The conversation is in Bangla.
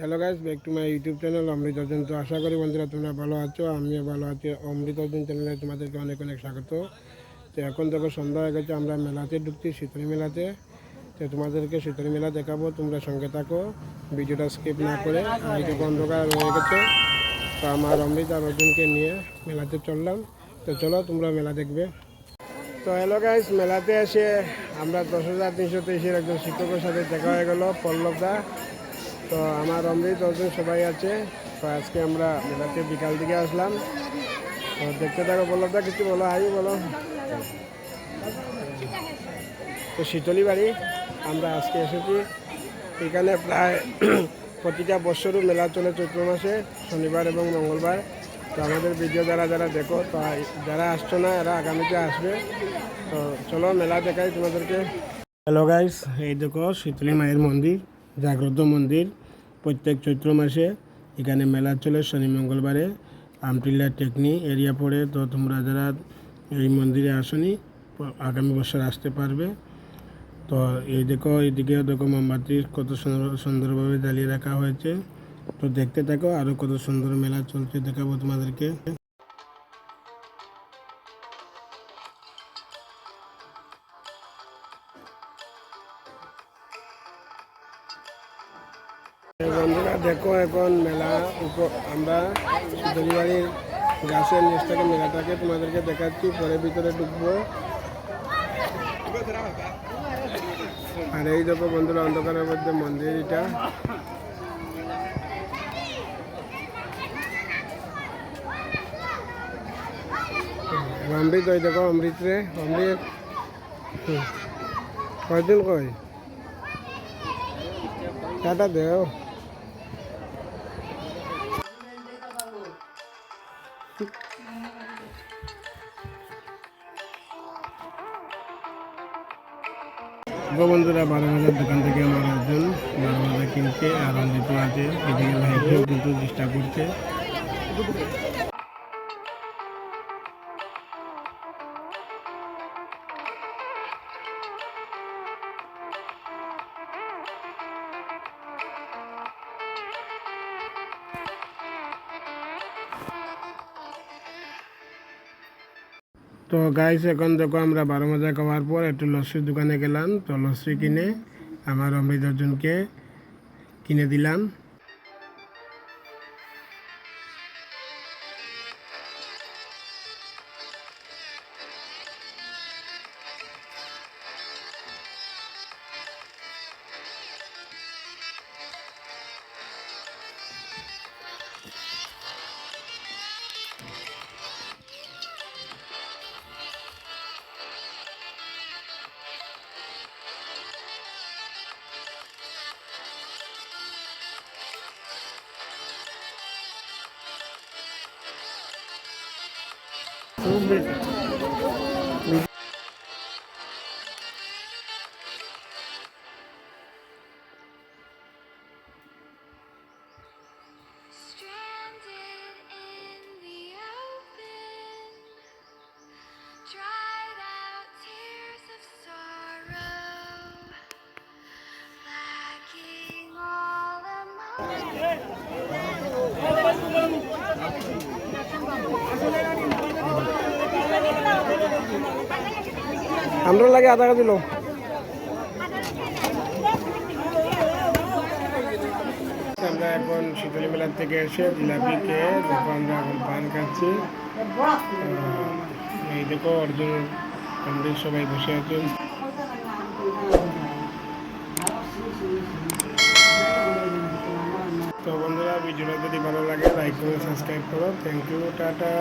Hello guys, back to my YouTube channel Amrit Arjun. তো আশা করি বন্ধুরা তোমরা ভালো আছো, আমিও ভালো আছি। অমৃত অর্জুন চ্যানেলে তোমাদেরকে অনেক অনেক স্বাগত। তো এখন দেখো সন্ধ্যা হয়ে গেছে, আমরা মেলাতে ঢুকছি, শীতলী মেলাতে। তো তোমাদেরকে শীতলী মেলা দেখাবো, তোমরা সঙ্গে থাকো, ভিডিওটা স্কিপ না করে। আর এইটুকু অন্ধকার হয়ে গেছে, তো আমার অমৃত আর অর্জুনকে নিয়ে মেলাতে চললাম। তো চলো তোমরা মেলা দেখবে। তো হ্যালো গাইস, মেলাতে এসে আমরা 10,323-এর একজন শিক্ষকের সাথে দেখা হয়ে গেল, পল্লবদা। তো আমার অমৃত অর্জুন সবাই আছে। তো আজকে আমরা মেলাতে বিকাল দিকে আসলাম। তো দেখতে থাকো। পল্লবদা কিছু বলো, হাই বলো। তো শীতলী বাড়ি আমরা আজকে এসেছি। এখানে প্রায় প্রতিটা বছরও মেলা চলে চৈত্র মাসে, শনিবার এবং মঙ্গলবার। তো আমাদের ভিডিও যারা যারা দেখো, তো যারা আসছো না এরা আগামীতে আসবে। তো চলো মেলা দেখাই তোমাদেরকে। হ্যালো গাইস, এই দেখো শীতলী মায়ের মন্দির, জাগ্রত মন্দির। প্রত্যেক চৈত্র মাসে এখানে মেলা চলে, শনি মঙ্গলবারে। আমটিল্লা টেকনি এরিয়া পড়ে। তো তোমরা যারা এই মন্দিরে আসনি, আগামী বছর আসতে পারবে। তো এই দেখো, এইদিকেও দেখো মোমবাতি কত সুন্দরভাবে জ্বালিয়ে রাখা হয়েছে। তো দেখতে থাকো, আরও কত সুন্দর মেলা চলছে দেখাবো তোমাদেরকে। বন্ধুরা দেখো, এখন মেলা আমরা শীতলী বাড়ির গাছের নিচ থেকে মেলাটাকে তোমাদেরকে দেখাচ্ছি, পরে ভিতরে ঢুকবো। আর এই দেখো বন্ধুরা, অন্ধকারের মধ্যে মন্দির এটা। অমৃত, ওই দেখো অমৃত রে, অমৃত কয়দিন কই টাটা দেও। বন্ধুরা 12 বাজার দোকান থেকে আমার একজন 12 বাজার কিনছে, আর অমৃত আছে এদিকে লাইটেও কিন্তু ডিস্টার্ব করছে। তো গাইস, এখন দেখো আমরা 12 মজা খাওয়ার পর একটু লস্যির দোকানে গেলাম। তো লস্যি কিনে আমার অমৃত অর্জুনকে কিনে দিলাম। আমরা লাগে আধা কেজি লো। আমরা এখন শীতলী মেলার থেকে এসে জিলাপি খেয়ে দেখো আমরা এখন পান খাচ্ছি। এই দেখো অর্জুন আমাদের সবাই বসে আছেন। তো বন্ধুরা, ভিডিওটা যদি ভালো লাগে লাইক করো, সাবস্ক্রাইব করো। Thank you, tata.